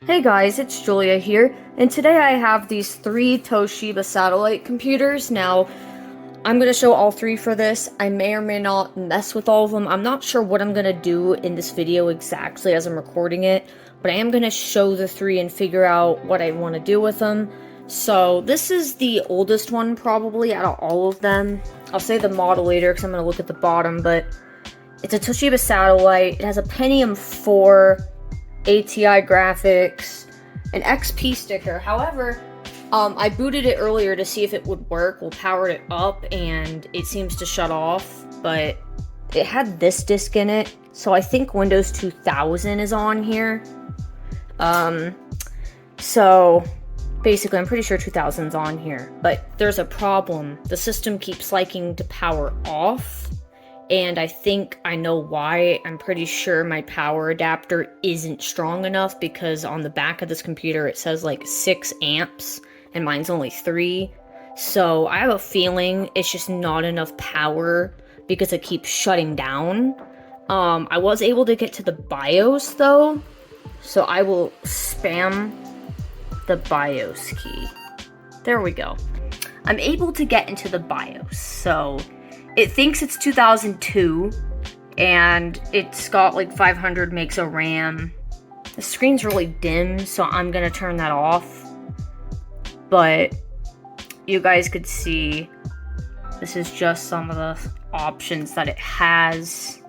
Hey guys, it's Julia here, and today I have these three Toshiba Satellite computers. Now, I'm going to show all three for this. I may or may not mess with all of them. I'm not sure what I'm going to do in this video exactly as I'm recording it, but I am going to show the three and figure out what I want to do with them. So, this is the oldest one probably out of all of them. I'll say the model later because I'm going to look at the bottom, but it's a Toshiba Satellite. It has a Pentium 4 ATI graphics, an XP sticker. However, I booted it earlier to see if it would work. We'll power it up and it seems to shut off, but it had this disk in it, so I think Windows 2000 is on here. So basically I'm pretty sure 2000's on here, but there's a problem. The system keeps liking to power off, and I think I know why. I'm pretty sure my power adapter isn't strong enough, because on the back of this computer it says like 6 amps and mine's only 3. So I have a feeling it's just not enough power because it keeps shutting down. I was able to get to the BIOS though, so I will spam the BIOS key. There we go. I'm able to get into the BIOS, so it thinks it's 2002, and it's got like 500 megs of RAM. The screen's really dim, so I'm gonna turn that off. But you guys could see this is just some of the options that it has.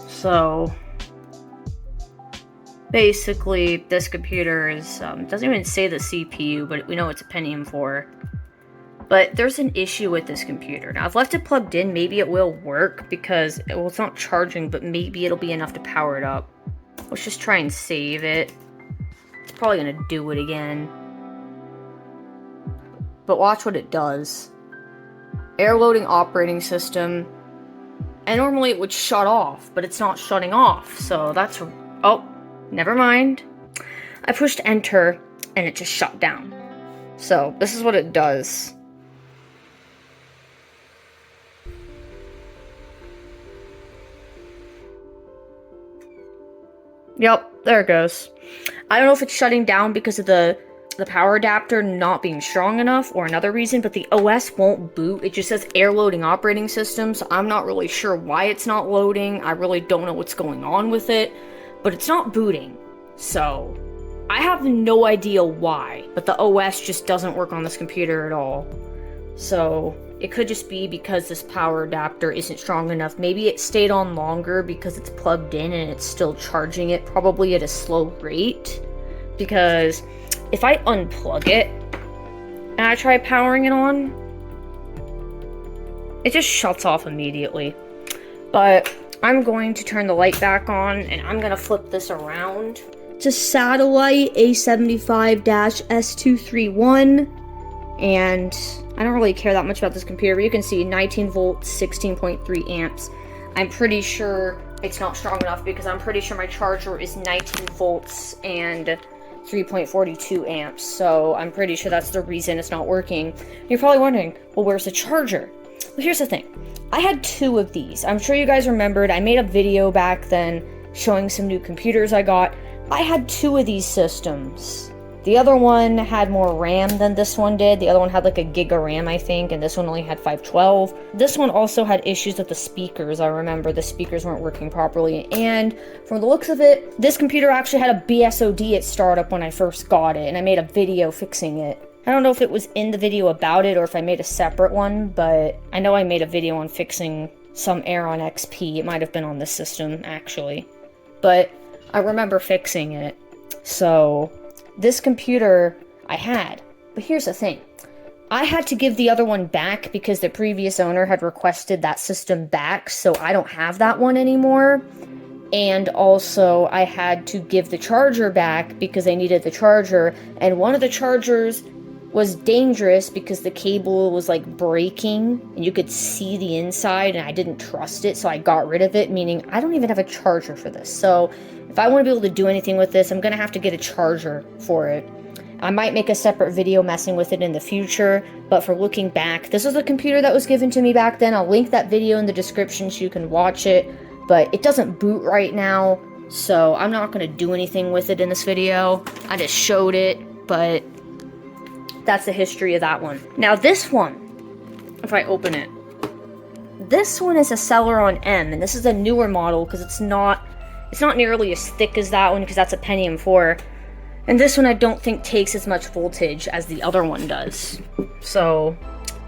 So basically, this computer is doesn't even say the CPU, but we know it's a Pentium 4. But there's an issue with this computer. Now, I've left it plugged in. Maybe it will work because, well, it's not charging, but maybe it'll be enough to power it up. Let's just try and save it. It's probably going to do it again. But watch what it does. Air loading operating system. And normally it would shut off, but it's not shutting off. So that's... Oh, never mind. I pushed enter, and it just shut down. So this is what it does. Yep, there it goes. I don't know if it's shutting down because of the power adapter not being strong enough or another reason, but the OS won't boot. It just says air loading operating system, so I'm not really sure why it's not loading. I really don't know what's going on with it, but it's not booting. So I have no idea why, but the OS just doesn't work on this computer at all. So it could just be because this power adapter isn't strong enough. Maybe it stayed on longer because it's plugged in and it's still charging it, probably at a slow rate. Because if I unplug it and I try powering it on, it just shuts off immediately. But I'm going to turn the light back on and I'm going to flip this around. It's a Satellite A75-S231, and I don't really care that much about this computer, but you can see 19 volts, 16.3 amps. I'm pretty sure it's not strong enough because I'm pretty sure my charger is 19 volts and 3.42 amps, so I'm pretty sure that's the reason it's not working. You're probably wondering, well, where's the charger? Well, here's the thing. I had 2 of these. I'm sure you guys remembered, I made a video back then showing some new computers I got. I had 2 of these systems. The other one had more RAM than this one did. The other one had like a gig of RAM, I think, and this one only had 512. This one also had issues with the speakers. I remember the speakers weren't working properly, and from the looks of it, this computer actually had a BSOD at startup when I first got it, and I made a video fixing it. I don't know if it was in the video about it or if I made a separate one, but I know I made a video on fixing some error on XP. It might have been on this system, actually. But I remember fixing it. So this computer I had. But here's the thing. I had to give the other one back because the previous owner had requested that system back, so I don't have that one anymore. And also, I had to give the charger back because they needed the charger, and one of the chargers was dangerous because the cable was like breaking and you could see the inside, and I didn't trust it, so I got rid of it, meaning I don't even have a charger for this. So if I want to be able to do anything with this, I'm gonna have to get a charger for it. I might make a separate video messing with it in the future, but for looking back, this is the computer that was given to me back then. I'll link that video in the description so you can watch it, but it doesn't boot right now, So I'm not going to do anything with it in this video. I just showed it, but that's the history of that one. Now this one, if I open it, this one is a Celeron M, and this is a newer model because it's not nearly as thick as that one because that's a Pentium 4. And this one I don't think takes as much voltage as the other one does. So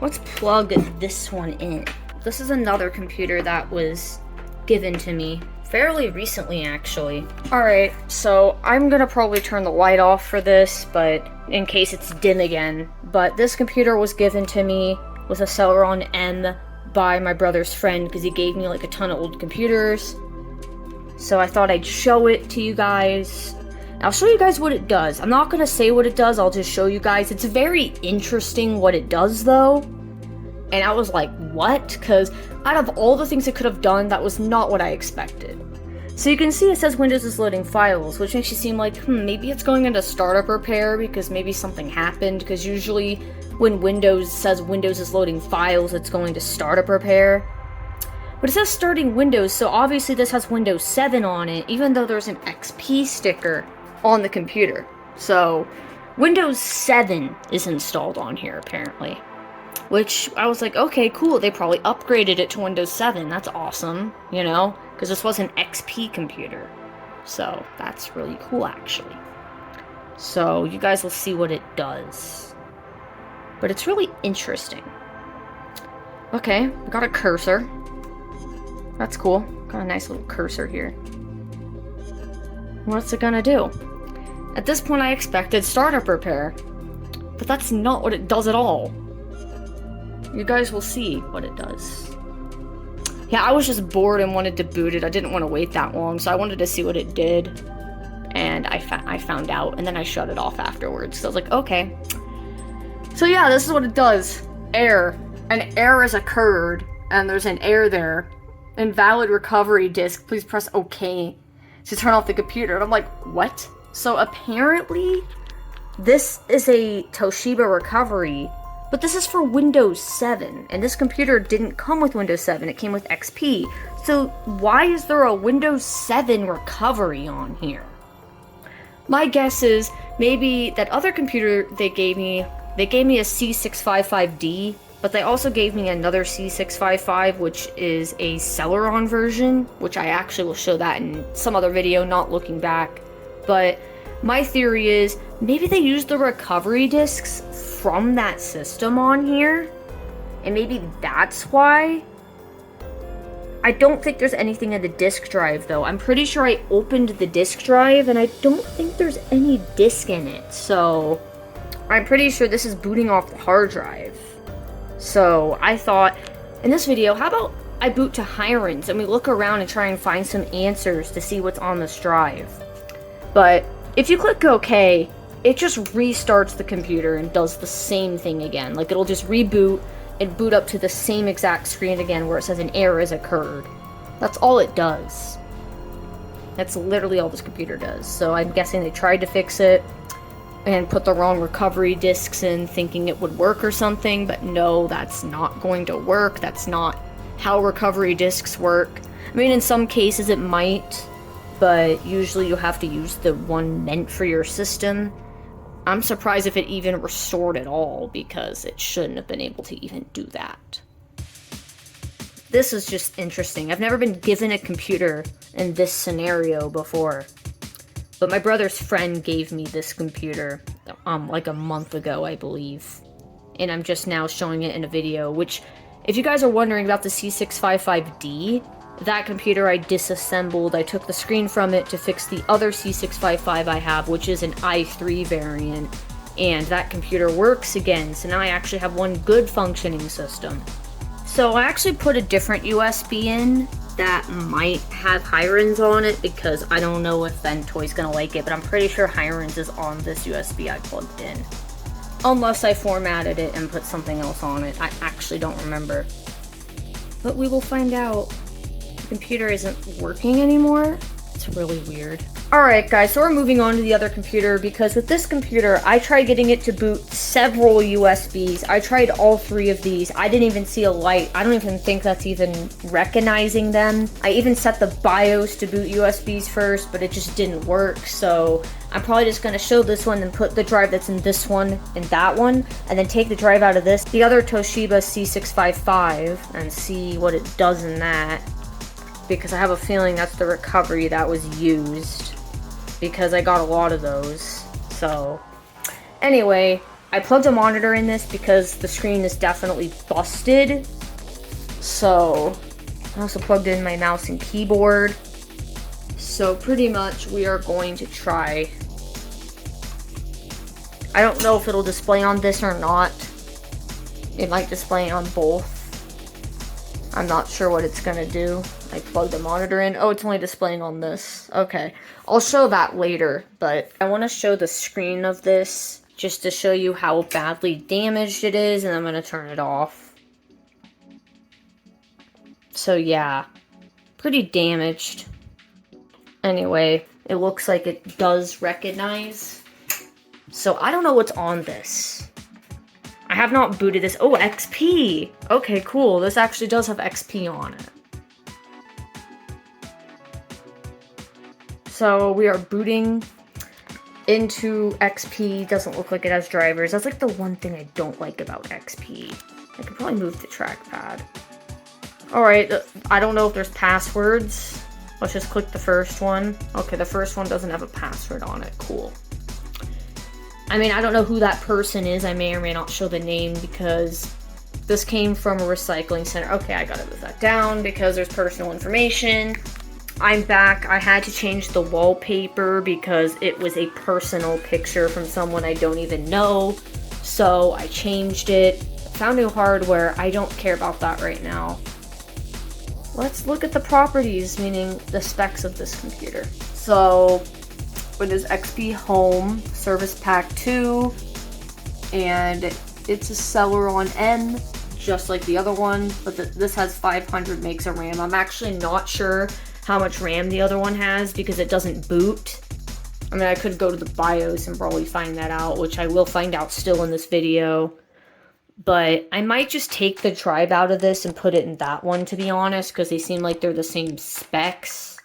let's plug this one in. This is another computer that was given to me fairly recently, actually. Alright, so I'm gonna probably turn the light off for this, but in case it's dim again. But this computer was given to me with a Celeron M by my brother's friend because he gave me like a ton of old computers. So I thought I'd show it to you guys. I'll show you guys what it does. I'm not gonna say what it does, I'll just show you guys. It's very interesting what it does though. And I was like, what? Because out of all the things it could have done, that was not what I expected. So you can see it says Windows is loading files, which makes you seem like, maybe it's going into startup repair because maybe something happened, because usually when Windows says Windows is loading files, it's going to startup repair. But it says starting Windows, so obviously this has Windows 7 on it, even though there's an XP sticker on the computer. So Windows 7 is installed on here, apparently. Which, I was like, okay, cool, they probably upgraded it to Windows 7, that's awesome, you know? Because this was an XP computer. So, that's really cool, actually. So, you guys will see what it does. But it's really interesting. Okay, we got a cursor. That's cool. Got a nice little cursor here. What's it gonna do? At this point, I expected startup repair. But that's not what it does at all. You guys will see what it does. Yeah, I was just bored and wanted to boot it. I didn't want to wait that long, so I wanted to see what it did. And I found out, and then I shut it off afterwards. So I was like, okay. So yeah, this is what it does. Error. An error has occurred, and there's an error there. Invalid recovery disk. Please press OK to turn off the computer. And I'm like, what? So apparently, this is a Toshiba recovery. But this is for Windows 7, and this computer didn't come with Windows 7, it came with XP. So why is there a Windows 7 recovery on here? My guess is maybe that other computer they gave me a C655D, but they also gave me another C655, which is a Celeron version, which I actually will show that in some other video, not looking back. But my theory is maybe they used the recovery disks from that system on here, and maybe that's why. I don't think there's anything in the disk drive though. I'm pretty sure I opened the disk drive and I don't think there's any disk in it, so I'm pretty sure this is booting off the hard drive. So I thought in this video, how about I boot to Hirons and we look around and try and find some answers to see what's on this drive. But if you click OK, it just restarts the computer and does the same thing again. Like, it'll just reboot and boot up to the same exact screen again where it says an error has occurred. That's all it does. That's literally all this computer does. So I'm guessing they tried to fix it and put the wrong recovery disks in thinking it would work or something, but no, that's not going to work. That's not how recovery disks work. I mean, in some cases it might, but usually you have to use the one meant for your system. I'm surprised if it even restored at all, because it shouldn't have been able to even do that. This is just interesting. I've never been given a computer in this scenario before. But my brother's friend gave me this computer, like a month ago, I believe. And I'm just now showing it in a video, which, if you guys are wondering about the C655D, that computer I disassembled. I took the screen from it to fix the other C655 I have, which is an i3 variant, and that computer works again, so now I actually have one good functioning system. So I actually put a different USB in that might have Hirons on it, because I don't know if Ventoy's gonna like it, but I'm pretty sure Hirons is on this USB I plugged in. Unless I formatted it and put something else on it. I actually don't remember. But we will find out. The computer isn't working anymore. It's really weird. Alright guys, so we're moving on to the other computer because with this computer, I tried getting it to boot several USBs. I tried all 3 of these. I didn't even see a light. I don't even think that's even recognizing them. I even set the BIOS to boot USBs first, but it just didn't work. So I'm probably just going to show this one and put the drive that's in this one in that one, and then take the drive out of this, the other Toshiba C655, and see what it does in that. Because I have a feeling that's the recovery that was used. Because I got a lot of those. So anyway, I plugged a monitor in this because the screen is definitely busted. So I also plugged in my mouse and keyboard. So pretty much we are going to try. I don't know if it'll display on this or not. It might display on both. I'm not sure what it's gonna do. I plugged the monitor in. Oh, it's only displaying on this. Okay. I'll show that later, but I want to show the screen of this just to show you how badly damaged it is, and I'm gonna turn it off. So yeah, pretty damaged. Anyway, it looks like it does recognize. So I don't know what's on this. I have not booted this. Oh, XP! Okay, cool. This actually does have XP on it. So we are booting into XP. Doesn't look like it has drivers. That's like the one thing I don't like about XP. I could probably move the trackpad. Alright, I don't know if there's passwords. Let's just click the first one. Okay, the first one doesn't have a password on it. Cool. I mean, I don't know who that person is. I may or may not show the name because this came from a recycling center. Okay, I gotta move that down because there's personal information. I'm back. I had to change the wallpaper because it was a personal picture from someone I don't even know. So I changed it. Found new hardware. I don't care about that right now. Let's look at the properties, meaning the specs of this computer. So Windows XP Home, Service Pack 2, and it's a Celeron M, just like the other one, but this has 500 megs of RAM. I'm actually not sure how much RAM the other one has because it doesn't boot. I mean, I could go to the BIOS and probably find that out, which I will find out still in this video. But I might just take the drive out of this and put it in that one, to be honest, because they seem like they're the same specs.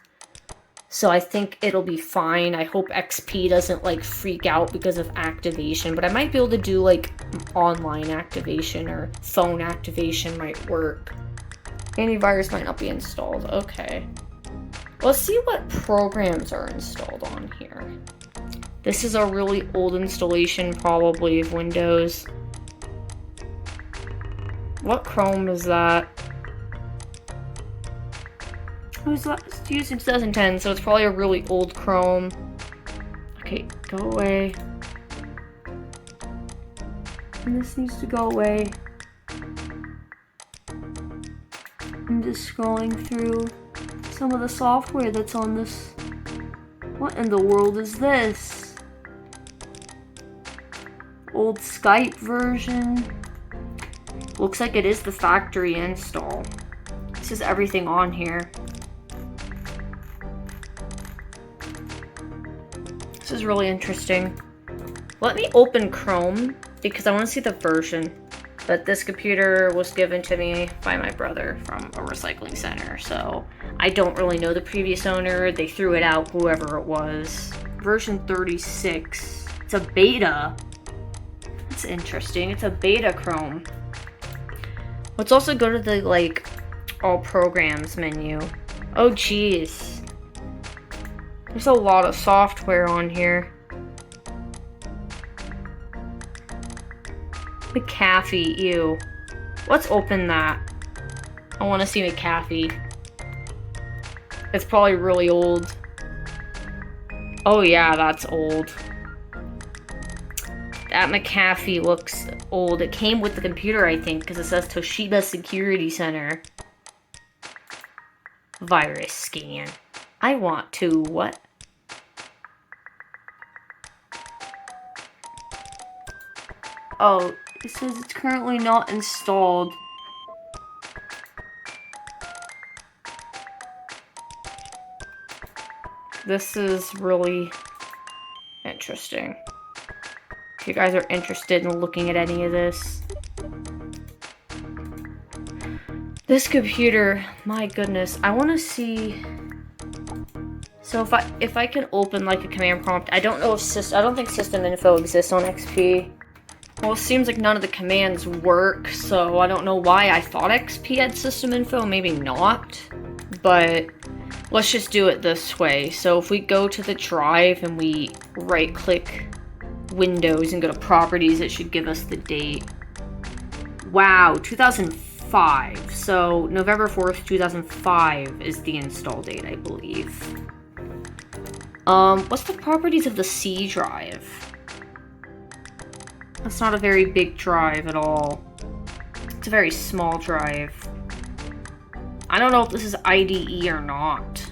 So I think it'll be fine. I hope XP doesn't, like, freak out because of activation. But I might be able to do, like, online activation or phone activation might work. Antivirus might not be installed. Okay. Let's see what programs are installed on here. This is a really old installation, probably, of Windows. What Chrome is that? Who's that? It's used in 2010, so it's probably a really old Chrome. Okay, go away. And this needs to go away. I'm just scrolling through some of the software that's on this. What in the world is this? Old Skype version. Looks like it is the factory install. This is everything on here. This is really interesting. Let me open Chrome because I want to see the version. But this computer was given to me by my brother from a recycling center, so I don't really know the previous owner. They threw it out, whoever it was. Version 36. It's a beta. That's interesting. It's a beta Chrome. Let's also go to the, like, all programs menu. Oh, jeez. There's a lot of software on here. McAfee, ew. Let's open that. I want to see McAfee. It's probably really old. Oh yeah, that's old. That McAfee looks old. It came with the computer, I think, because it says Toshiba Security Center. Virus scan. I want to, what? Oh, it says it's currently not installed. This is really interesting. If you guys are interested in looking at any of this. This computer, my goodness, I want to see. So if I can open like a command prompt, I don't know if I don't think system info exists on XP. Well, it seems like none of the commands work, so I don't know why I thought XP had system info, maybe not. But let's just do it this way. So if we go to the drive and we right click Windows and go to properties, it should give us the date. Wow, 2005. So November 4th, 2005 is the install date, I believe. What's the properties of the C drive? That's not a very big drive at all. It's a very small drive. I don't know if this is IDE or not,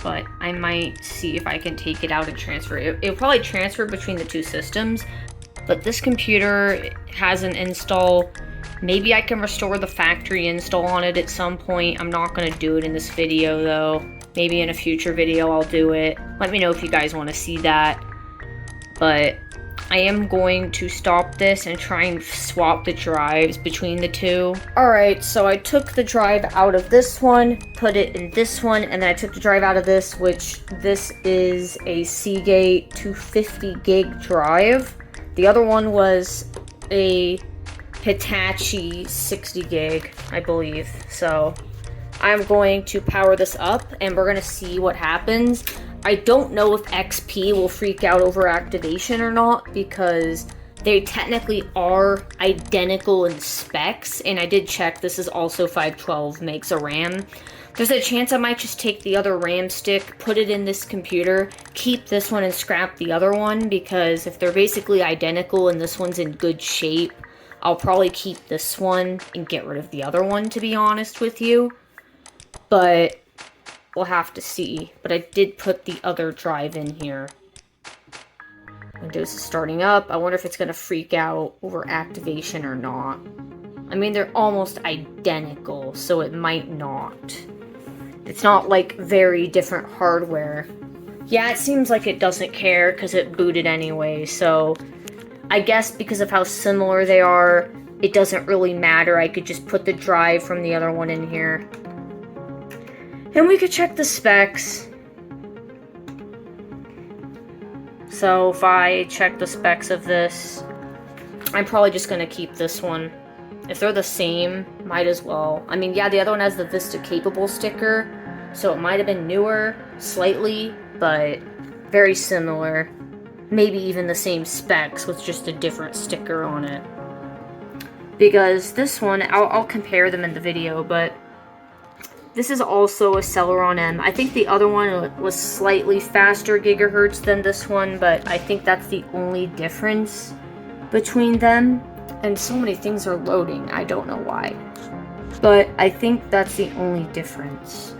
but I might see if I can take it out and transfer it. It'll probably transfer between the two systems, but this computer has an install. Maybe I can restore the factory install on it at some point. I'm not going to do it in this video though. Maybe in a future video I'll do it. Let me know if you guys want to see that. But I am going to stop this and try and swap the drives between the two. Alright, so I took the drive out of this one, put it in this one, and then I took the drive out of this, which this is a Seagate 250 gig drive. The other one was a Hitachi 60 gig, I believe. So I'm going to power this up and we're going to see what happens. I don't know if XP will freak out over activation or not, because they technically are identical in specs, and I did check, this is also 512 megs of RAM. There's a chance I might just take the other RAM stick, put it in this computer, keep this one and scrap the other one, because if they're basically identical and this one's in good shape, I'll probably keep this one and get rid of the other one, to be honest with you. But we'll have to see. But I did put the other drive in here. Windows is starting up. I wonder if it's going to freak out over activation or not. I mean, they're almost identical, so it might not. It's not like very different hardware. Yeah, it seems like it doesn't care because it booted anyway, so I guess because of how similar they are, it doesn't really matter. I could just put the drive from the other one in here. And we could check the specs. So if I check the specs of this, I'm probably just going to keep this one. If they're the same, might as well. I mean, yeah, the other one has the Vista Capable sticker, so it might have been newer, slightly, but very similar. Maybe even the same specs with just a different sticker on it. Because this one, I'll compare them in the video, but this is also a Celeron M. I think the other one was slightly faster gigahertz than this one, but I think that's the only difference between them. And so many things are loading, I don't know why. But I think that's the only difference.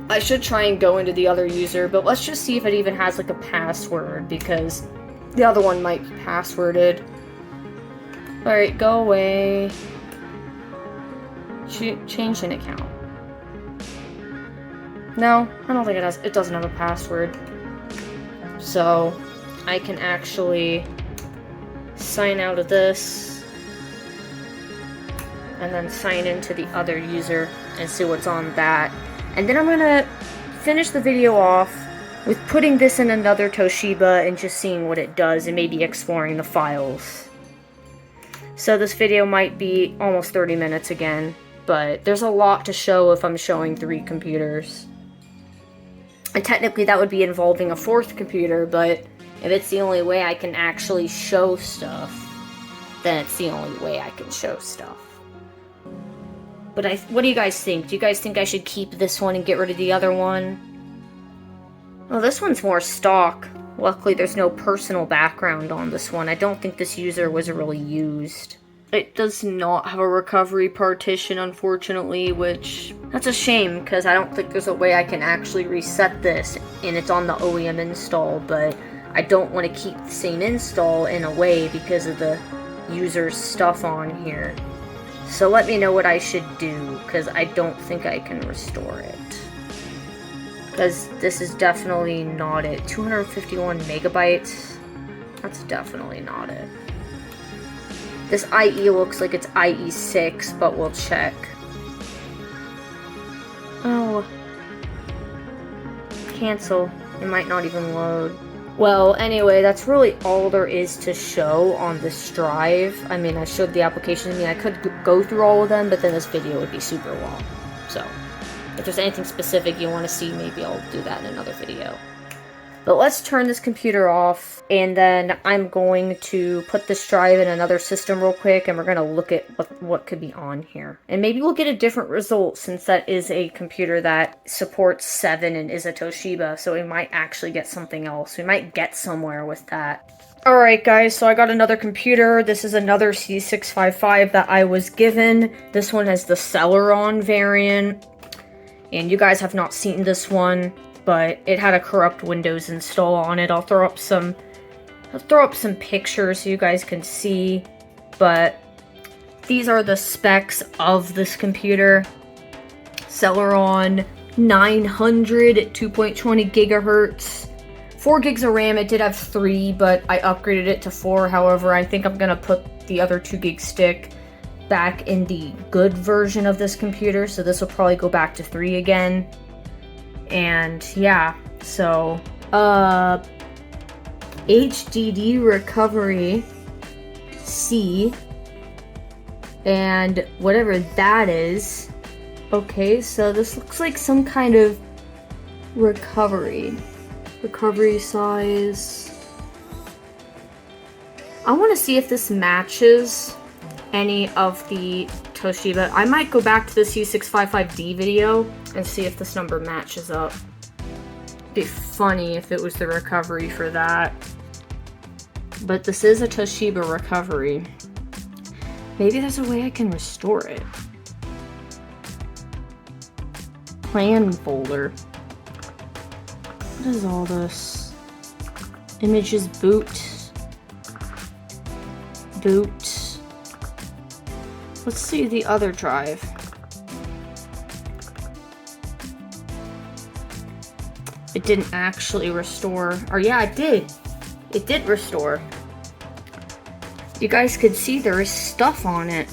I should try and go into the other user, but let's just see if it even has like a password, because the other one might be passworded. Alright, go away. Change an account. No, I don't think it doesn't have a password. So I can actually sign out of this and then sign into the other user and see what's on that. And then I'm gonna finish the video off with putting this in another Toshiba and just seeing what it does and maybe exploring the files. So this video might be almost 30 minutes again, but there's a lot to show if I'm showing 3 computers. And technically that would be involving a 4th computer, but if it's the only way I can actually show stuff, then it's the only way I can show stuff. But what do you guys think? Do you guys think I should keep this one and get rid of the other one? Well, this one's more stock. Luckily, there's no personal background on this one. I don't think this user was really used. It does not have a recovery partition, unfortunately, which that's a shame, because I don't think there's a way I can actually reset this, and it's on the OEM install, but I don't want to keep the same install in a way because of the user's stuff on here. So let me know what I should do, because I don't think I can restore it. because this is definitely not it. 251 megabytes. That's definitely not it. This IE looks like it's IE6, but we'll check. Oh. Cancel. It might not even load. Well, anyway, that's really all there is to show on this drive. I mean, I showed the application. I mean, I could go through all of them, but then this video would be super long. So, if there's anything specific you want to see, maybe I'll do that in another video. But let's turn this computer off, and then I'm going to put this drive in another system real quick, and we're going to look at what could be on here. And maybe we'll get a different result, since that is a computer that supports 7 and is a Toshiba, so we might actually get something else. We might get somewhere with that. Alright guys, so I got another computer. This is another C655 that I was given. This one has the Celeron variant, and you guys have not seen this one, but it had a corrupt Windows install on it. I'll throw up some pictures so you guys can see, but these are the specs of this computer. Celeron 900 at 2.20 gigahertz. 4 gigs of RAM. It did have 3, but I upgraded it to 4. However, I think I'm gonna put the other 2 gig stick back in the good version of this computer, so this will probably go back to 3 again. And yeah, so HDD recovery C, and whatever that is. Okay, so this looks like some kind of recovery size. I want to see if this matches any of the Toshiba. I might go back to the C655D video and see if this number matches up. It'd be funny if it was the recovery for that. But this is a Toshiba recovery. Maybe there's a way I can restore it. Plan folder. What is all this? Images boot. Let's see the other drive. It didn't actually restore. Or yeah, it did. It did restore. You guys could see there is stuff on it.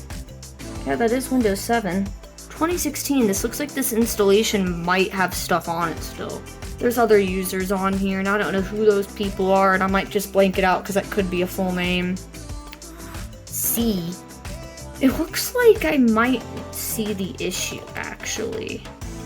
Yeah, that is Windows 7. 2016, this looks like this installation might have stuff on it still. There's other users on here, and I don't know who those people are, and I might just blank it out because that could be a full name. C. It looks like I might see the issue, actually.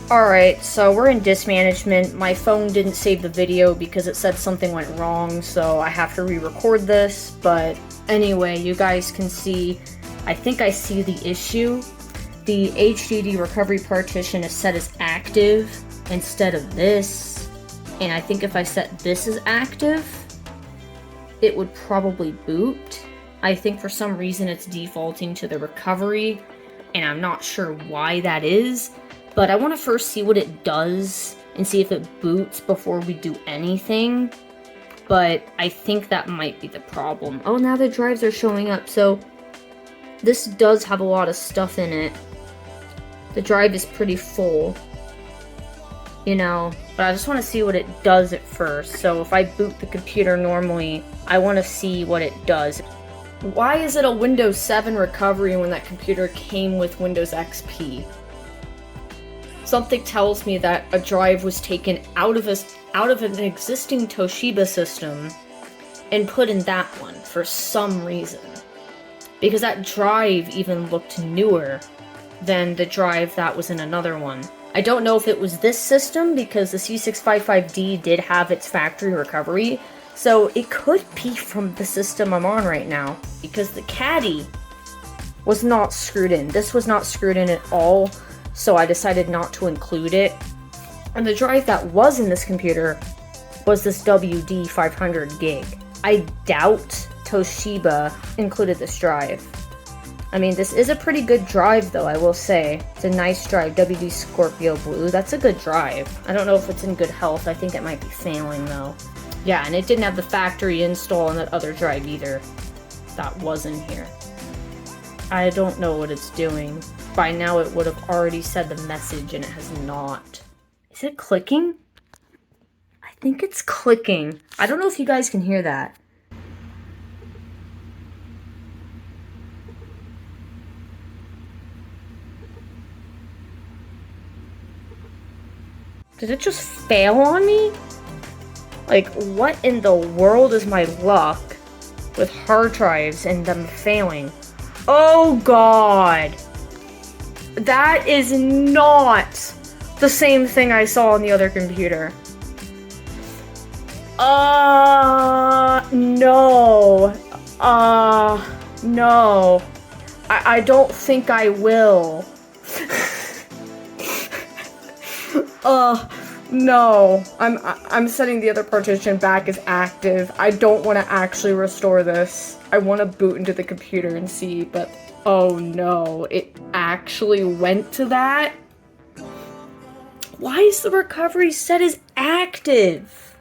Alright, so we're in disk management. My phone didn't save the video because it said something went wrong, so I have to re-record this. But anyway, you guys can see, I think I see the issue. The HDD recovery partition is set as active instead of this. And I think if I set this as active, it would probably boot. I think for some reason it's defaulting to the recovery, and I'm not sure why that is. But I want to first see what it does and see if it boots before we do anything. But I think that might be the problem. Oh, now the drives are showing up. So this does have a lot of stuff in it. The drive is pretty full, you know, but I just want to see what it does at first. So if I boot the computer normally, I want to see what it does. Why is it a Windows 7 recovery when that computer came with Windows XP? Something tells me that a drive was taken out of an existing Toshiba system and put in that one for some reason. Because that drive even looked newer than the drive that was in another one. I don't know if it was this system because the C655D did have its factory recovery, so it could be from the system I'm on right now, because the caddy was not screwed in. This was not screwed in at all, so I decided not to include it. And the drive that was in this computer was this WD 500 gig. I doubt Toshiba included this drive. I mean, this is a pretty good drive, though, I will say. It's a nice drive, WD Scorpio Blue. That's a good drive. I don't know if it's in good health. I think it might be failing, though. Yeah, and it didn't have the factory install on that other drive, either. That was in here. I don't know what it's doing. By now, it would have already said the message, and it has not. Is it clicking? think it's clicking. I don't know if you guys can hear that. Did it just fail on me? Like, what in the world is my luck with hard drives and them failing? Oh god! That is not the same thing I saw on the other computer. No. No. I don't think I will. No. I'm setting the other partition back as active. I don't want to actually restore this. I want to boot into the computer and see, but oh no, it actually went to that? Why is the recovery set as active?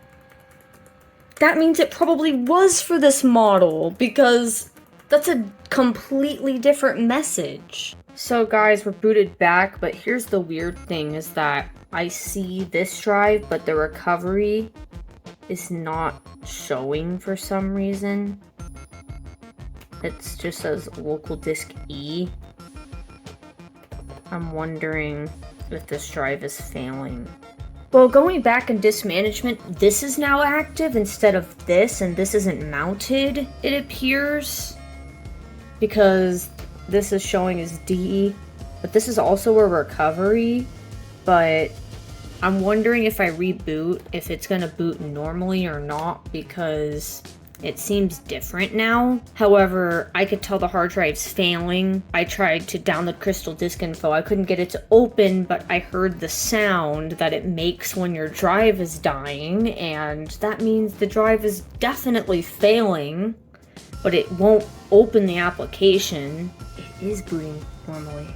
That means it probably was for this model, because that's a completely different message. So guys, we're booted back, but here's the weird thing is that I see this drive, but the recovery is not showing for some reason. It just says local disk E. I'm wondering if this drive is failing. Well, going back in disk management, this is now active instead of this, and this isn't mounted, it appears. Because this is showing as D, but this is also a recovery, but I'm wondering if I reboot, if it's gonna boot normally or not, because it seems different now. However, I could tell the hard drive's failing. I tried to download Crystal Disk Info. I couldn't get it to open, but I heard the sound that it makes when your drive is dying, and that means the drive is definitely failing, but it won't open the application. It is booting normally.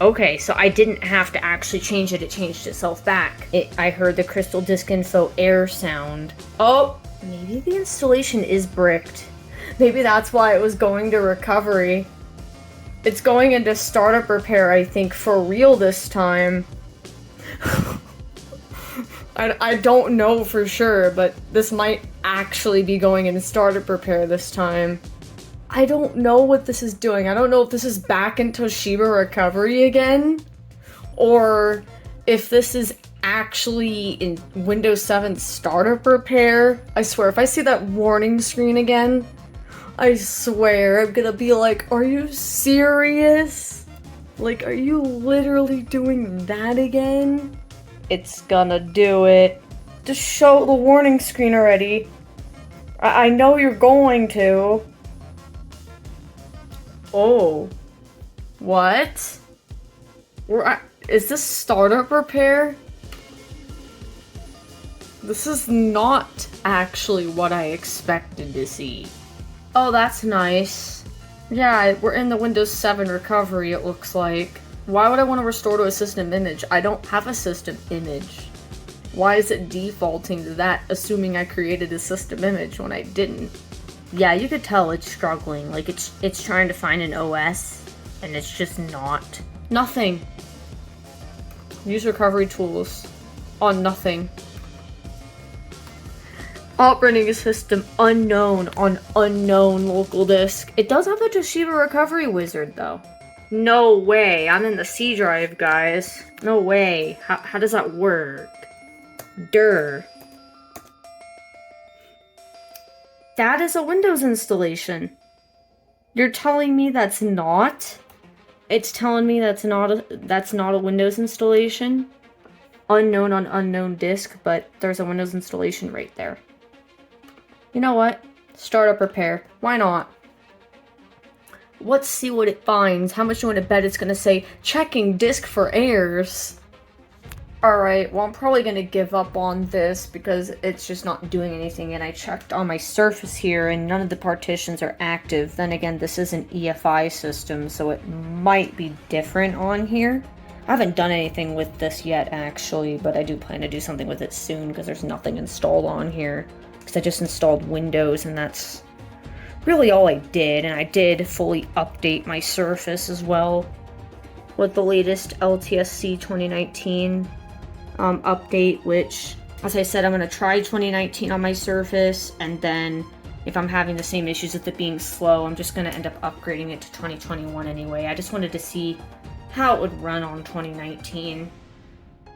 Okay, so I didn't have to actually change it. It changed itself back. I heard the Crystal Disk Info error sound. Oh! Maybe the installation is bricked. Maybe that's why it was going to recovery. It's going into startup repair, I think, for real this time. I don't know for sure, but this might actually be going into startup repair this time. I don't know what this is doing. I don't know if this is back in Toshiba recovery again, or if this is actually in Windows 7 startup repair. I swear, if I see that warning screen again, I swear I'm gonna be like, are you serious? Like, are you literally doing that again? It's gonna do it. Just show the warning screen already. I know you're going to. Oh. What? Is this startup repair? This is not actually what I expected to see. Oh, that's nice. Yeah, we're in the Windows 7 recovery, it looks like. Why would I want to restore to a system image? I don't have a system image. Why is it defaulting to that, assuming I created a system image when I didn't? Yeah, you could tell it's struggling. Like, it's trying to find an OS, and it's just not. Nothing. Use recovery tools. On nothing. Operating system unknown on unknown local disk. It does have a Toshiba recovery wizard, though. No way. I'm in the C drive, guys. No way. How does that work? Durr. That is a Windows installation. You're telling me that's not? It's telling me that's not a Windows installation? Unknown on unknown disk, but there's a Windows installation right there. You know what? Startup repair. Why not? Let's see what it finds. How much do you want to bet it's going to say, checking disk for errors? Alright, well I'm probably going to give up on this because it's just not doing anything, and I checked on my Surface here and none of the partitions are active. Then again, this is an EFI system, so it might be different on here. I haven't done anything with this yet, actually, but I do plan to do something with it soon because there's nothing installed on here. Because I just installed Windows, and that's really all I did. And I did fully update my Surface as well with the latest LTSC 2019 update, which As I said, I'm going to try 2019 on my Surface, and then if I'm having the same issues with it being slow, I'm just going to end up upgrading it to 2021 anyway. I just wanted to see how it would run on 2019,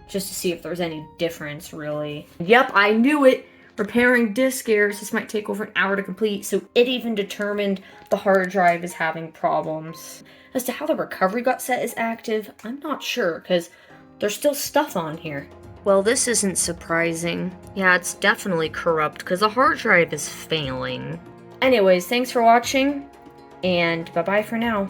just to see if there's any difference, really. Yep, I knew it! Repairing disk errors, this might take over an hour to complete, so it even determined the hard drive is having problems. As to how the recovery got set is active, I'm not sure, because there's still stuff on here. Well, this isn't surprising. Yeah, it's definitely corrupt, because the hard drive is failing. Anyways, thanks for watching, and bye-bye for now.